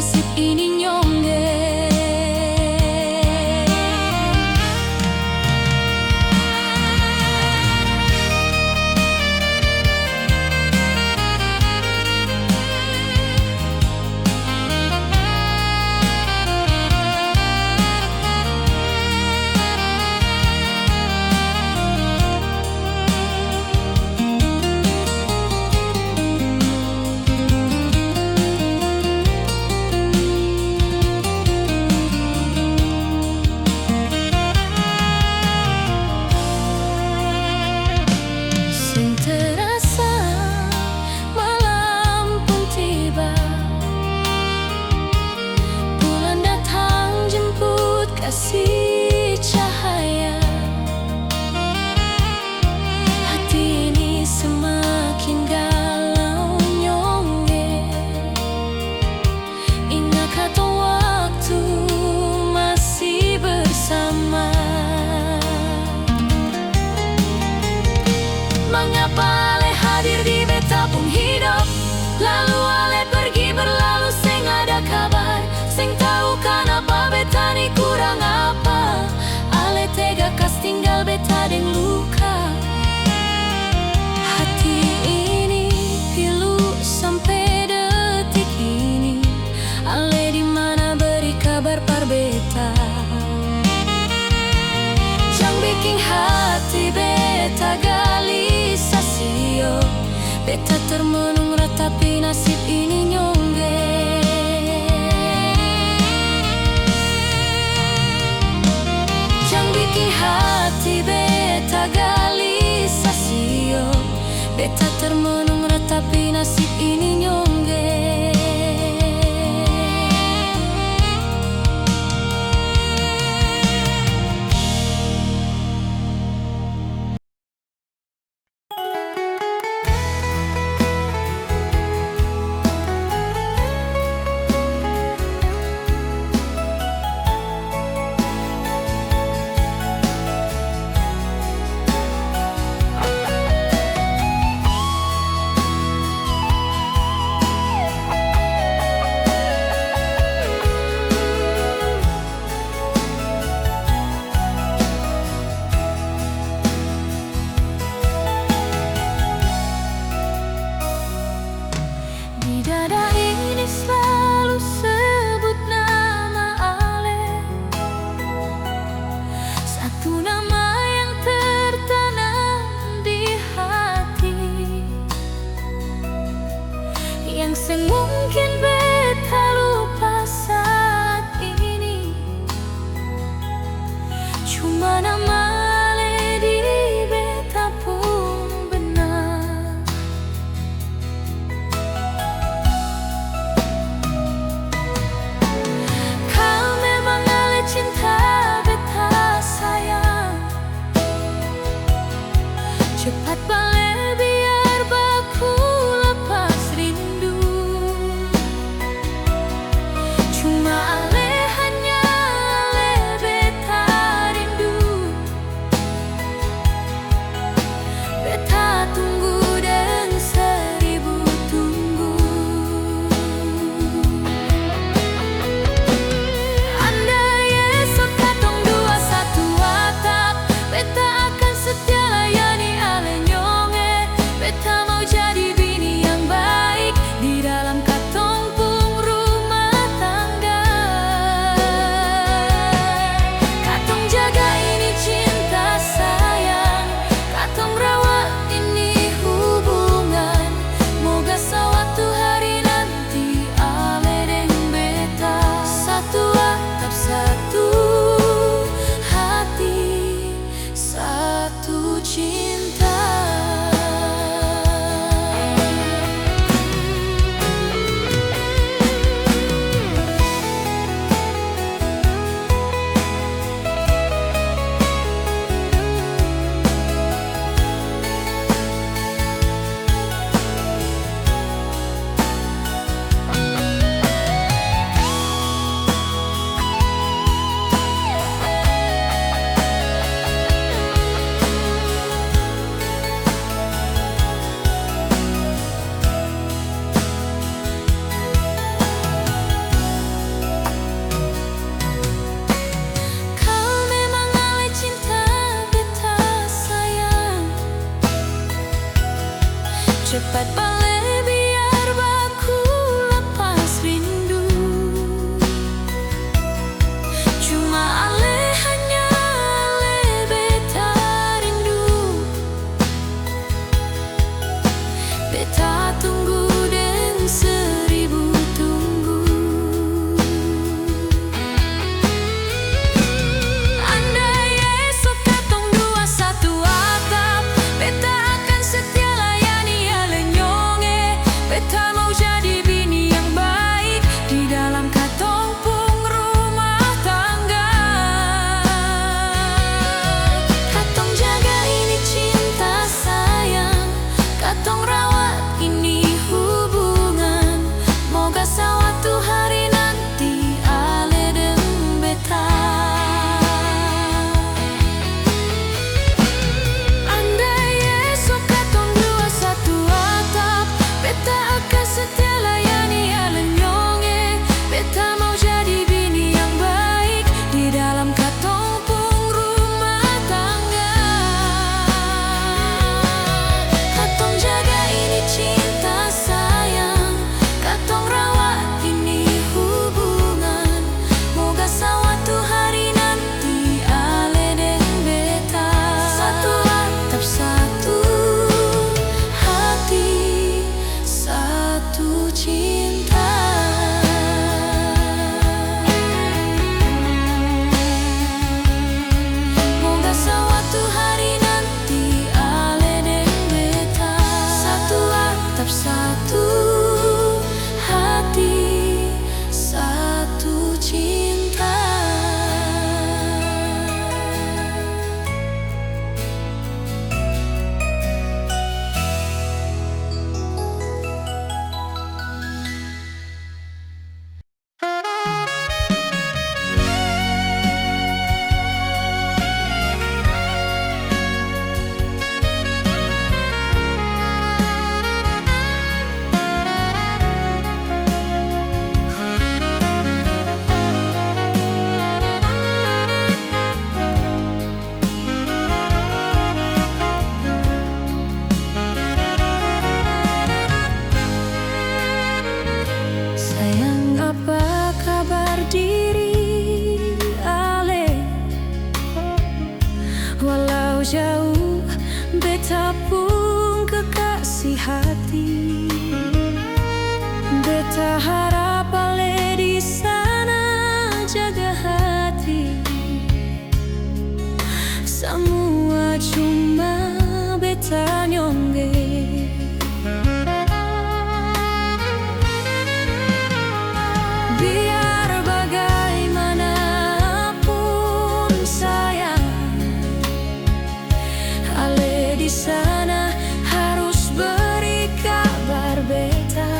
nasib ini nyongge. Kasih cahaya, hati ini semakin galau nyongge. Ingat kata waktu masih bersama. Mengapa ale hadir di beta pun hidup, lalu ale pergi berlalu seng ada kabar. Seng tahu kenapa beta ni kurang apa. Ale tega kas tinggal beta deng luka. Hati ini pilu sampai detik ini. Ale di mana beri kabar par beta. Jangan bikin hati beta gelisah sio. Beta termenung ratapi nasib ini nyongge. Hati beta gelisah sio. Beta termenung ratapi nasib ini nyongge. Mungkin beta lupa saat ini, cuma nama ale di beta pun benar. Kau memang ale cinta beta sayang. Cepat balik biar baku lepas rindu. Cuma ale hanya ale beta rindu. cepat balik biar baku lepas rindu. Cuma ale hanya ale beta rindu, beta tunggu dan 1000 tunggu. Andai esok katong dua satu atap, beta akan setia layani ale nyonge. Beta mau jadi bini yang baik di dalam katong pung rumah tangga. Katong jaga ini cinta sayang, katong rawat ini hubungan. Moga sawatu hari nanti ale deng beta. Andai esok katong dua satu atap, beta akan setia layani ale nyonge. Beta mau jadi bini yang baik di dalam katong pung rumah tangga. Katong jaga ini cinta sayang, katong rawat ini hubungan. Moga sawatu hari nanti ale deng beta. Satu atap satu hati, satu cinta. Moga sawatu hari nanti ale deng beta. Satu atap satu hati, satu cinta. Sayang, apa kabar diri ale? Walau jauh, beta pun kekasih hati. Beta harap ale di sana jaga hati. Semua cuma beta nyonge. Biar bagaimanapun sayang, ale di sana harus beri kabar beta.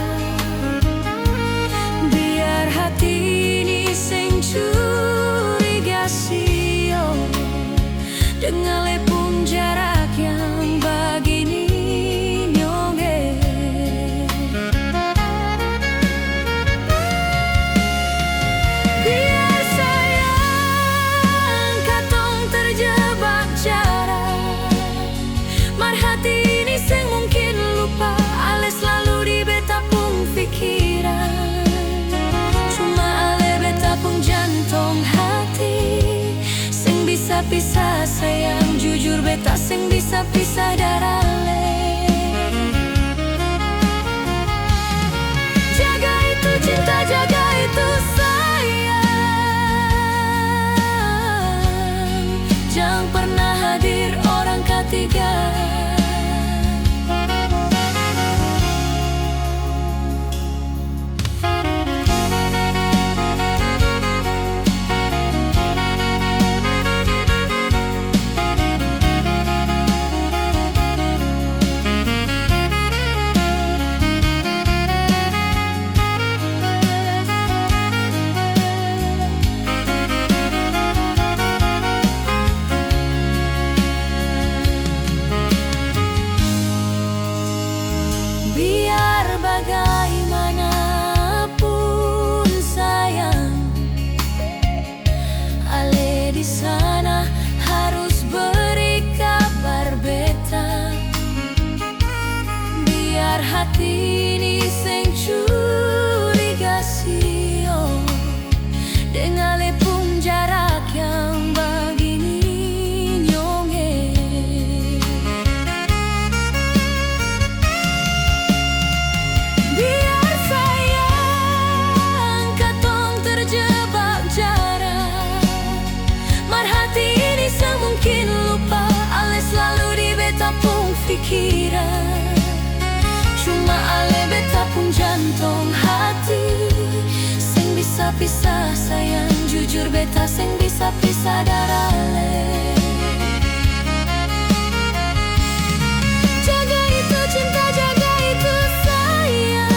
Biar hati ini sing curiga sio, dengan ale pun jarak yang begini nyonge. Biar sayang katong terjebak jarak, mar hati ini sing mungkin lupa ale selalu di beta pung pikiran. Cuma ale beta pung jantung hati sing bisa pisah sayang, jujur beta sing bisa pisah dari ale. Jaga itu cinta, jaga itu sayang, jangan pernah hadir orang ketiga. hati ini sing curiga sio dengan lepung jarak yang begini nyonge. Biar sayang katong terjebak jarak, mar hati ini semungkin lupa, ale selalu di beta pung pikiran. Cuma ale beta pun jantung hati sing bisa pisah sayang, jujur beta sing bisa pisah darale. Jaga itu cinta, jaga itu sayang,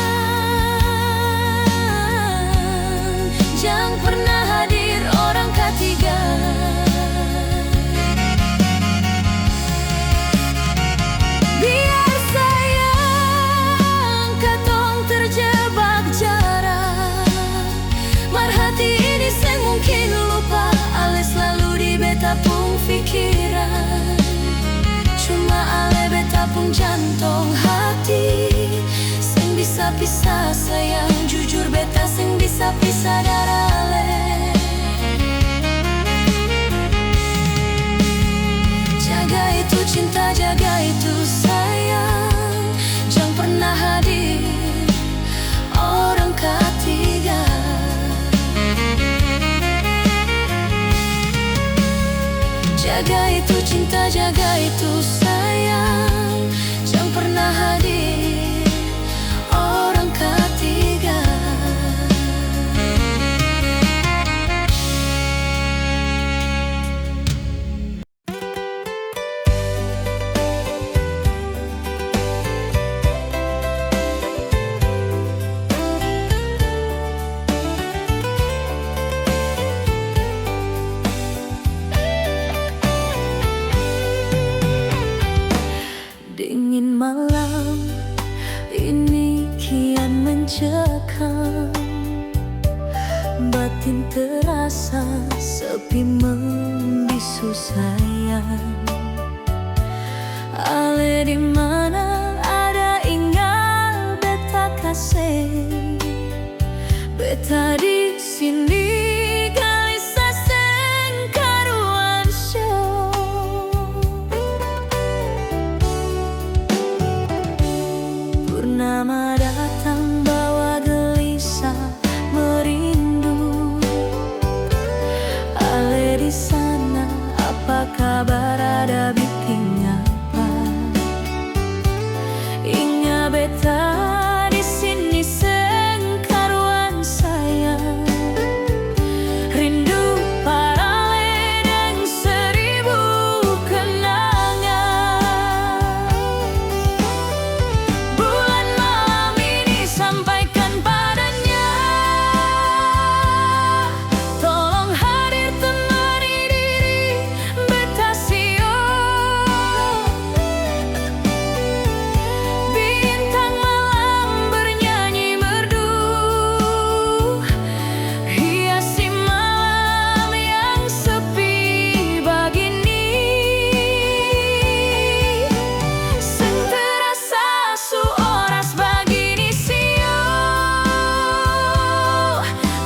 jangan pernah hadir orang ketiga. Mungkin lupa, ale selalu di beta pung pikiran. Cuma ale beta pung jantung hati sing bisa pisah sayang, jujur beta sing bisa pisah darale. Jaga itu cinta, jaga itu sayang, jangan pernah hadir orang ketiga. Jaga itu cinta, jaga itu sayang, jangan pernah hadir orang ketiga. Dingin malam ini kian mencekam, batin terasa sepi membisu sayang. Ale di mana ada ingat beta kasih, beta di sini gelisah seng karuan show. Purnama datang bawa gelisah merindu, ale di sana apa kabar, ada bikin apa? Ingat beta di sini seng karuan sayang, rindu parale dan seribu kenangan. Bulan malam ini sampaikan padanya, tolong hadir temani diri beta sio. Bintang malam bernyanyi merdu, hiasi malam yang sepi begini. Seng terasa suoras begini sio,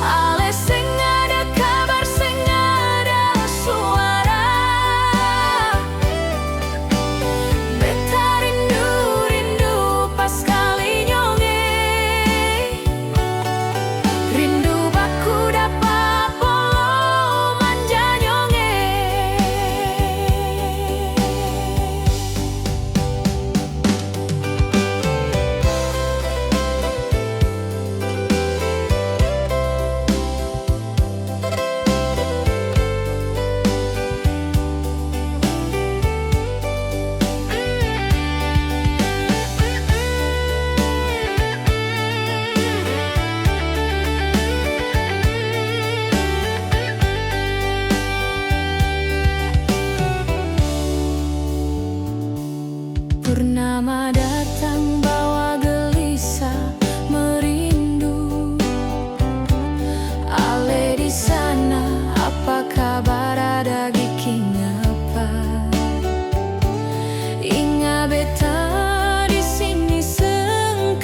ale seng ada kabar, seng ada suara. Beta rindu pas kali nyonge, rindu baku dapat bolo manja nyonge. Purnama datang bawa gelisah merindu, ale di sana apa kabar, ada giking apa? Ingat beta di sini seng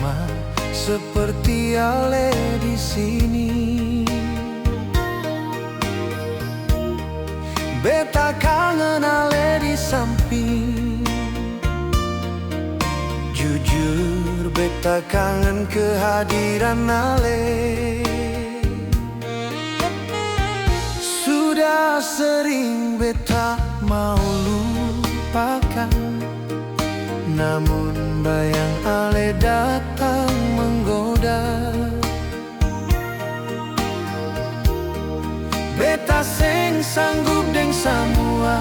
sama seperti Ale di sini. Beta kangen Ale di samping. Jujur beta kangen kehadiran Ale. Sudah sering beta mau lupakan, namun bayang Ale datang menggoda. Beta seng sanggup deng samua,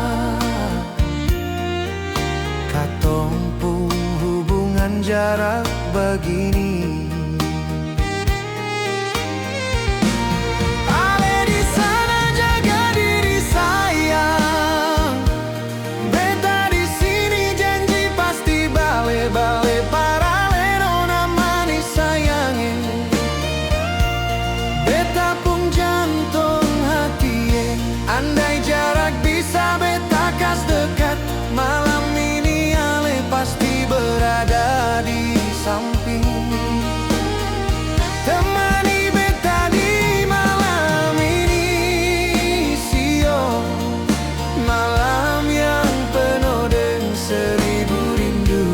katong pun hubungan jarak begini. Ale di sana jaga diri sayang, beta di sini janji pasti bale-bale parale nona manis sayange. Beta pun jantung hati, andai jarak bisa beta kas dekat, malam ini Ale pasti berada di samping. Temani beta di malam ini, sio, malam yang penuh dengan seribu rindu.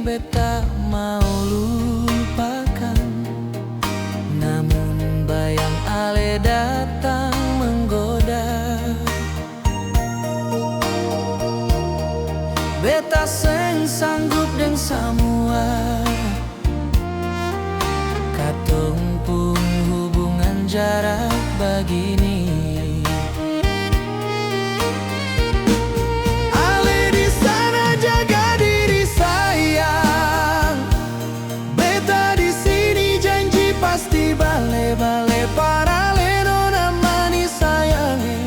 Beta mau lupakan, namun bayang Ale datang menggoda. Beta seng sanggup deng samua, katong pun hubungan jarak begini. Pasti bale-bale parale nona manis sayange.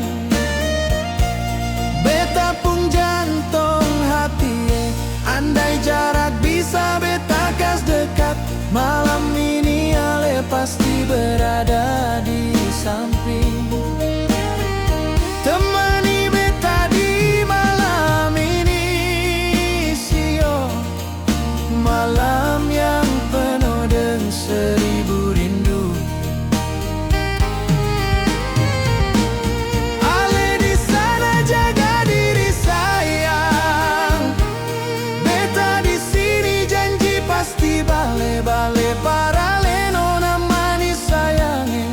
Beta pun jantung hati, andai jarak bisa beta kas dekat, malam ini Ale pasti berada di samping. Temani beta di malam ini, sio, malam yang penuh dengan seribu rindu. Ale di sana jaga diri sayang, beta di sini janji pasti bale-bale parale nona manis sayange.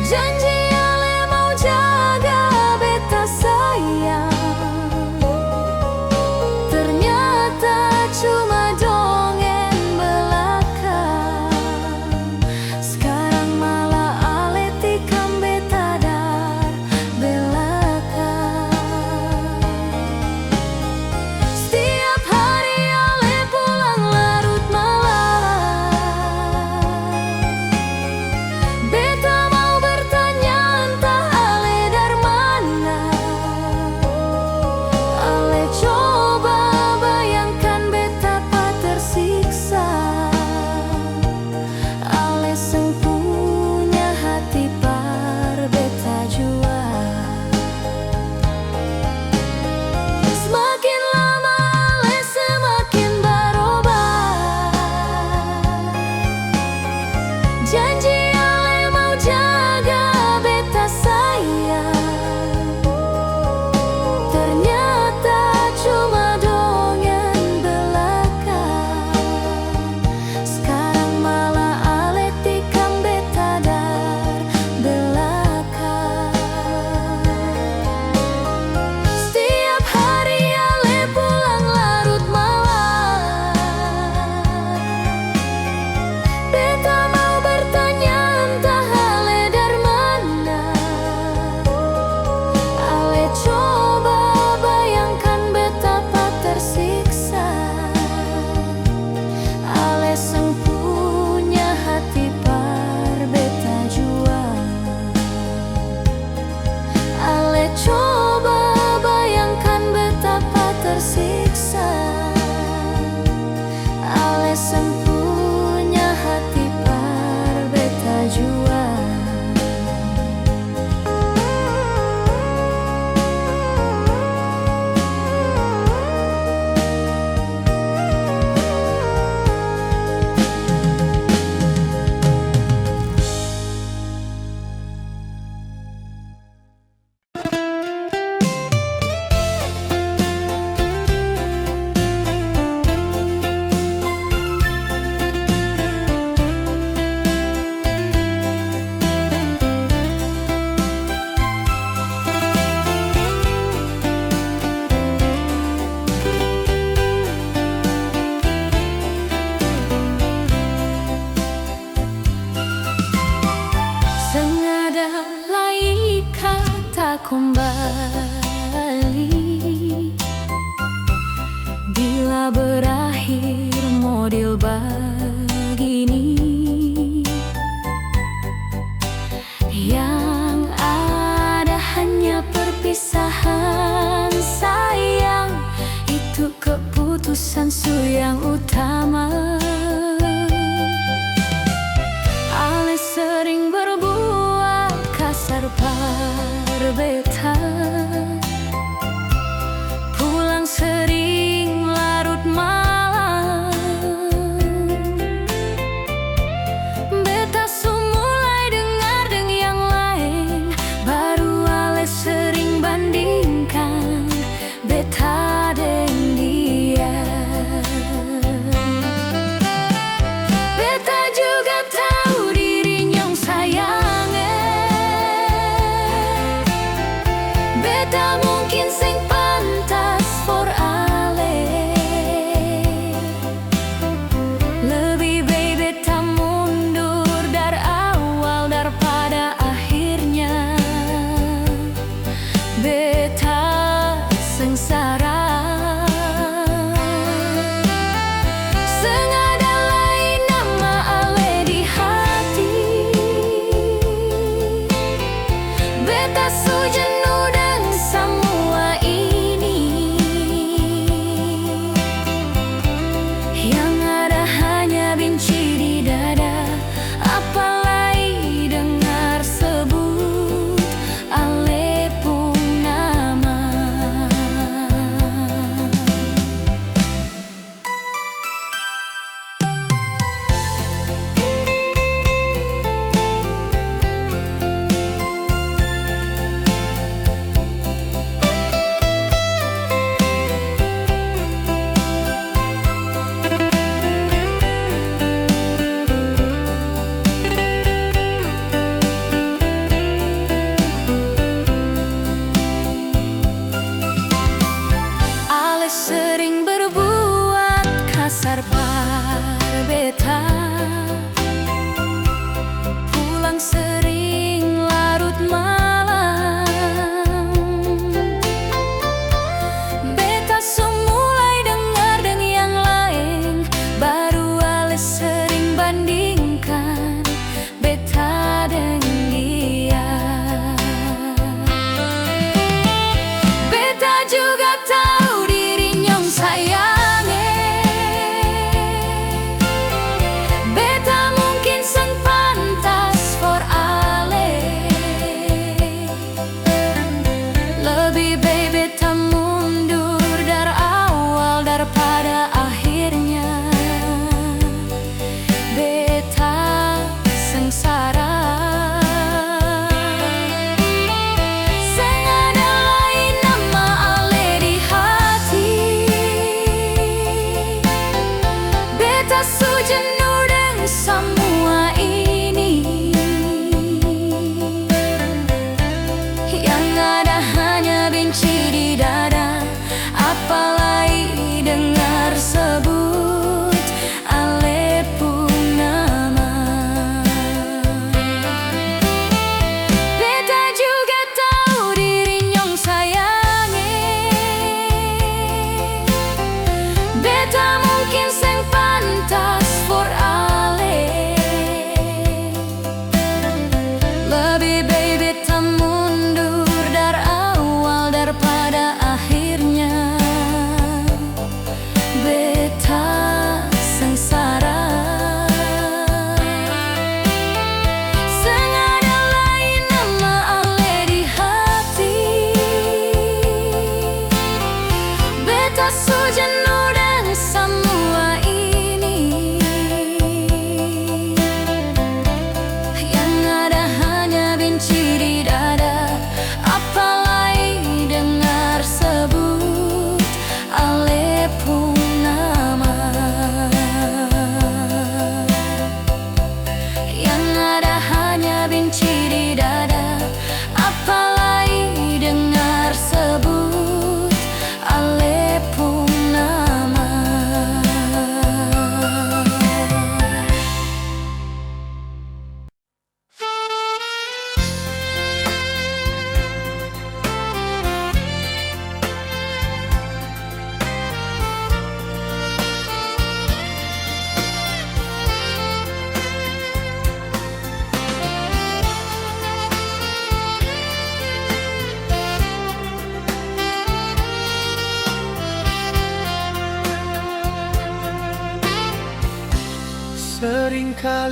Janji ale mau jaga beta sayang, ternyata cuma dongeng belaka. Sekarang malah ale tikam beta dar belaka. Setiap hari ale pulang larut malam, beta mau bertanya entah ale dari mana. Ale coba bayangkan betapa tersiksa. Ale seng punya hati par beta jua. Semakin lama ale semakin berubah. Janji ale mau jaga beta sayang, ternyata cuma dongeng belaka. Sekarang malah ale tikam beta dar belaka. Setiap hari ale pulang larut malam, beta mau bertanya entah ale dari mana. Ale coba bayangkan betapa tersiksa. Ale seng punya hati par beta jua. Ale coba bayangkan betapa tersiksa. Ale seng punya hati par beta jua. Sengaja lain kata kembali bila berakhir model begini. Yang ada hanya perpisahan sayang, itu keputusan su yang utama. Ale sering berbuat kasar par beta, pulang sering larut malam. Beta su mulai dengar deng yang lain, baru ale sering bandingkan beta deng dia. Beta juga tahu dirinya yang sayangnya,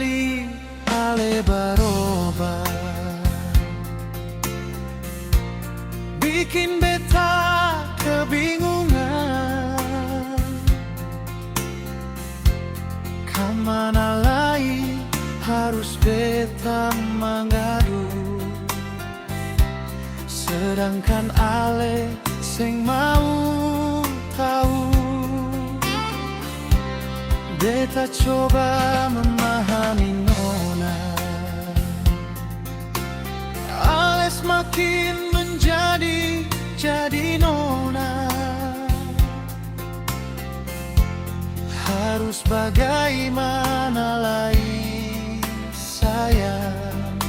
kali ale baroba, bikin beta kebingungan. Kemana lagi harus beta mengadu, sedangkan ale sing mau tahu. Beta coba memahami nona, ale semakin jadi nona. Harus bagaimana lagi sayang,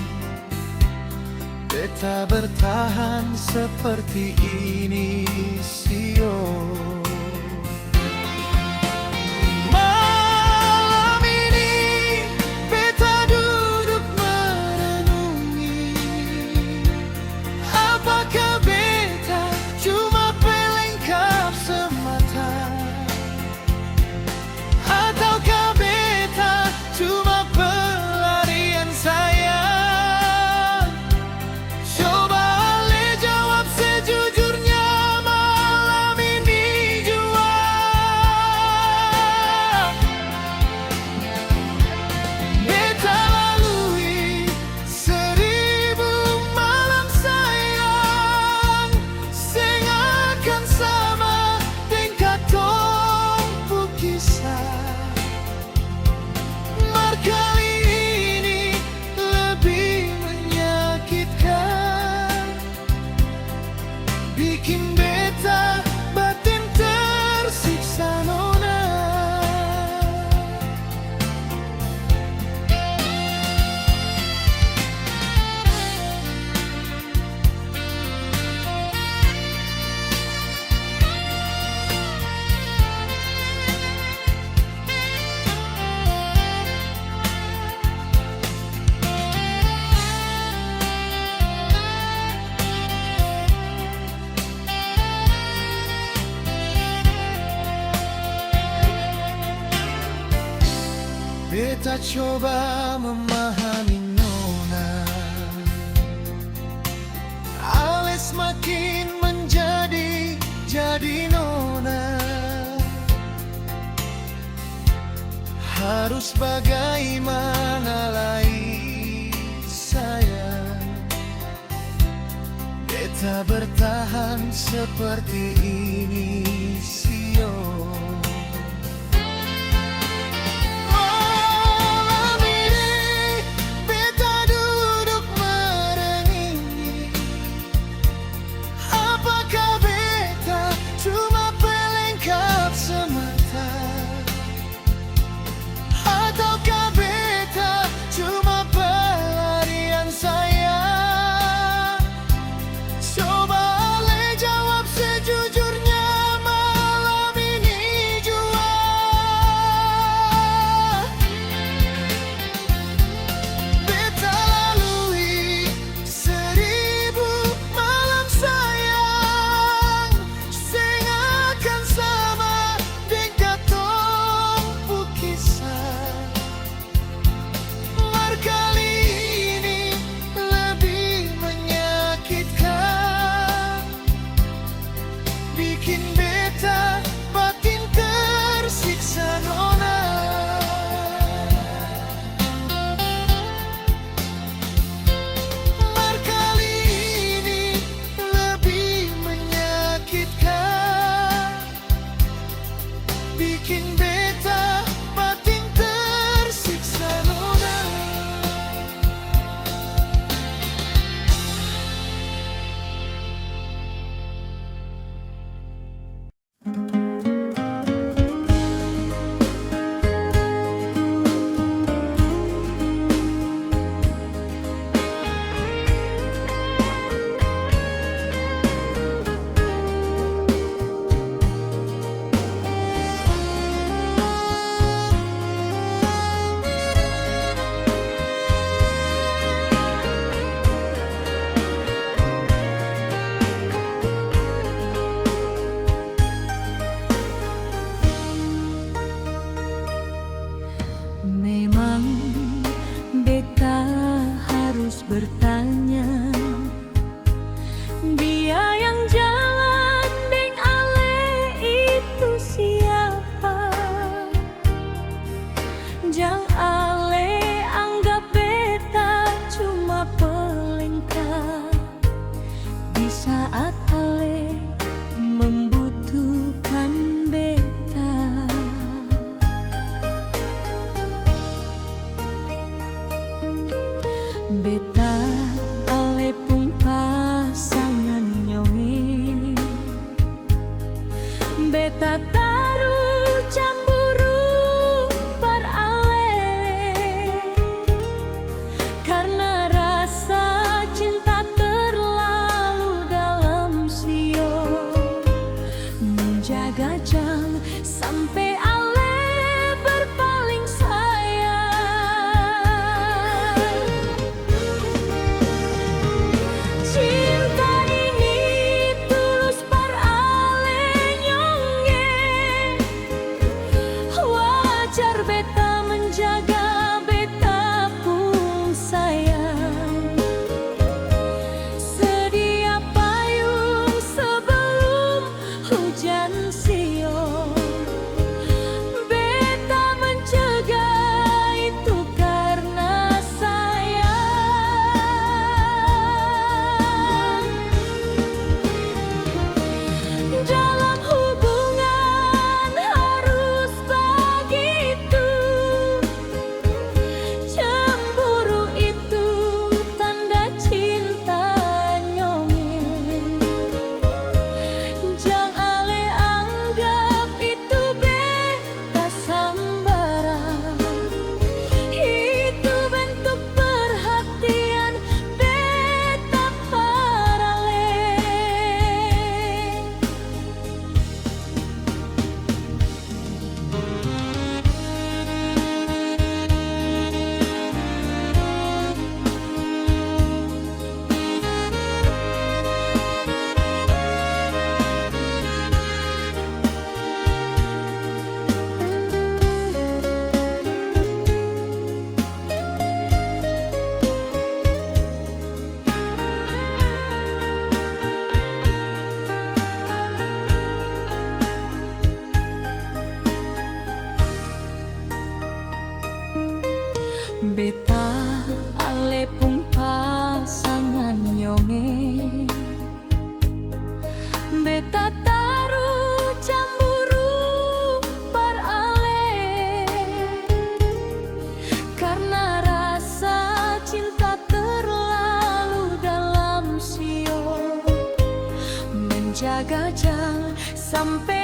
beta bertahan seperti ini sio. Malam ini beta duduk merenungi, apakah beta cuma pelengkap semata, ataukah beta cuma pelarian sayang? Coba ale jawab sejujurnya malam ini jua. Beta lalui 1000 malam sayang, sing akan sama tingkat tong kisah. Mar kali ini lebih menyakitkan, bikin beta batin tersiksa nona. Beta coba memahami nona, ale semakin jadi nona. Harus bagaimana lagi sayang, beta bertahan seperti ini sio. Malam ini beta duduk merenungi, apakah beta cuma pelengkap semata, ataukah beta cuma pelarian sayang? Coba ale jawab sejujurnya malam Beta ale pun pasangan nyongi, beta taru cemburu par ale, karena rasa cinta terlalu dalam sio, menjaga jang sampai ale berpaling sayang. Cinta ini tulus par ale nyonge, wajar beta menjaga beta pun sayang. Sedia payung sebelum hujan siung, beta mencegah itu karena sayang. Dalam hubungan harus begitu, cemburu itu tanda cinta nyongin. Jang ale anggap itu beta sambaran, itu bentuk perhatian beta parale. Beta ale pun pasangan nyonge, beta taru cemburu par ale, karena rasa cinta terlalu dalam sio, menjaga jang sampai